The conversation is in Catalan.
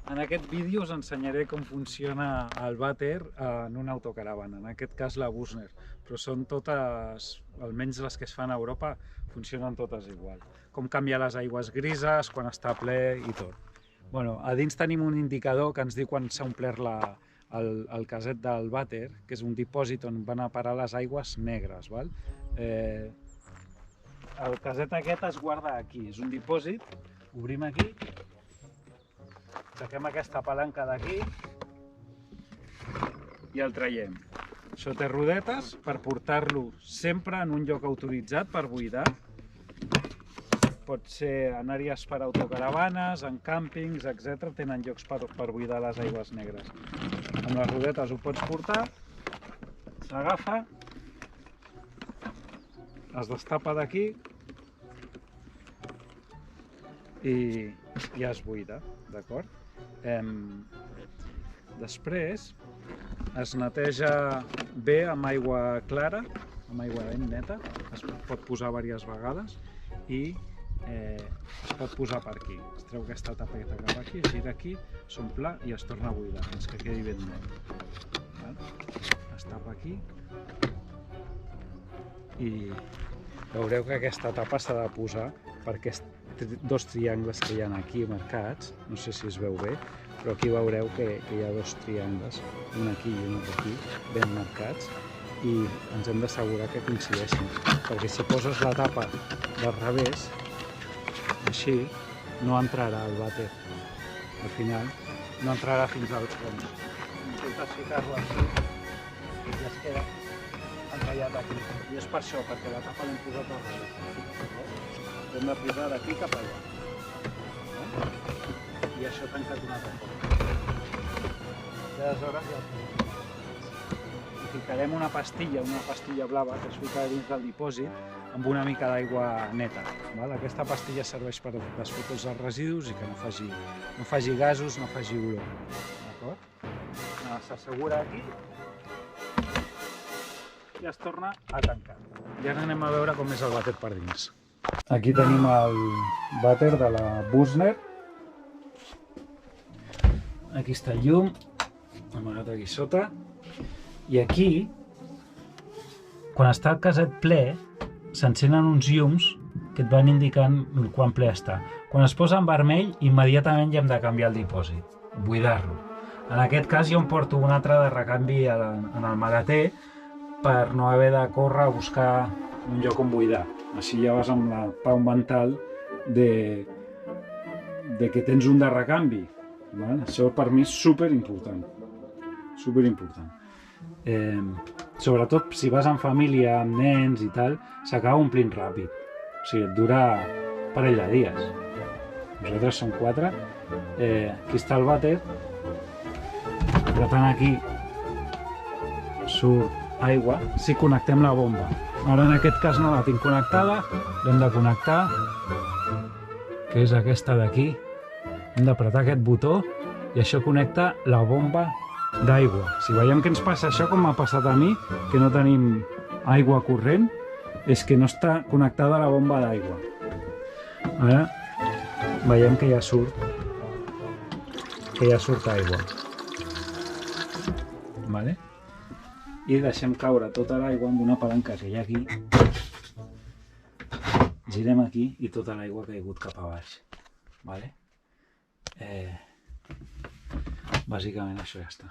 En aquest vídeo us ensenyaré com funciona el vàter en una autocaravana, en aquest cas la Bussner, però són totes, almenys les que es fan a Europa, funcionen totes igual. Com canviar les aigües grises, quan està ple i tot. Bueno, a dins tenim un indicador que ens diu quan s'ha omplert el caset del vàter, que és un dipòsit on van a parar les aigües negres. Val? El caset aquest es guarda aquí, és un dipòsit, obrim aquí, aixequem aquesta palanca d'aquí i el traiem. Això té rodetes per portar-lo sempre en un lloc autoritzat per buidar. Pot ser en àrees per autocaravanes, en càmpings, etc. Tenen llocs per buidar les aigües negres. Amb les rodetes ho pots portar, s'agafa, es destapa d'aquí i ja es buida, d'acord? Després es neteja bé amb aigua clara, amb aigua ben neta, es pot posar diverses vegades i es pot posar per aquí. Es treu aquesta tapeta cap aquí, es gira aquí, s'omple i es torna a buidar fins que quedi ben net. Es tapa aquí i veureu que aquesta tapa s'ha de posar perquè dos triangles que hi ha aquí marcats, no sé si es veu bé, però aquí veureu que hi ha dos triangles, un aquí i un aquí, ben marcats, i ens hem d'assegurar que coincideixin, perquè si poses la tapa del revés, així, no entrarà el vàter. Al final, no entrarà fins al fons. Intentes ficar-lo així i es queda encallat aquí. I és per això, perquè la tapa l'hem posat al revés. Hem de posar d'aquí cap allà. I això tancat una altra cosa. I aleshores ja hi ficarem una pastilla blava que es fica dins del dipòsit amb una mica d'aigua neta. Aquesta pastilla serveix per desfer tots els residus i que no faci gasos, no faci olor. S'assegura aquí i es torna a tancar. I ara anem a veure com és el vàter per dins. Aquí tenim el vàter de la Bussner. Aquí està el llum, amagat aquí sota. I aquí, quan està el caset ple, s'encenen uns llums que et van indicant quan ple està. Quan es posa en vermell, immediatament ja hem de canviar el dipòsit, buidar-lo. En aquest cas jo em porto un altre de recanvi en el maleter per no haver de córrer a buscar un lloc on buidar. Així ja vas amb la pau mental de que tens un de recanvi. Això per mi és superimportant. Sobretot si vas en família, amb nens i tal, s'acaba omplint ràpid. O sigui, et dura un parell de dies. Nosaltres som 4. Aquí està el vàter. Per tant, aquí surt aigua si connectem la bomba. Ara en aquest cas no la tinc connectada, l'hem de connectar, que és aquesta d'aquí. Hem d'apretar aquest botó i això connecta la bomba d'aigua. Si veiem que ens passa això, com m'ha passat a mi, que no tenim aigua corrent, és que no està connectada la bomba d'aigua. Ara veiem que ja surt aigua. Vale? I deixem caure tota l'aigua amb una palanca que hi ha aquí. Girem aquí i tota l'aigua ha caigut cap a baix. Vale? Bàsicament això ja està.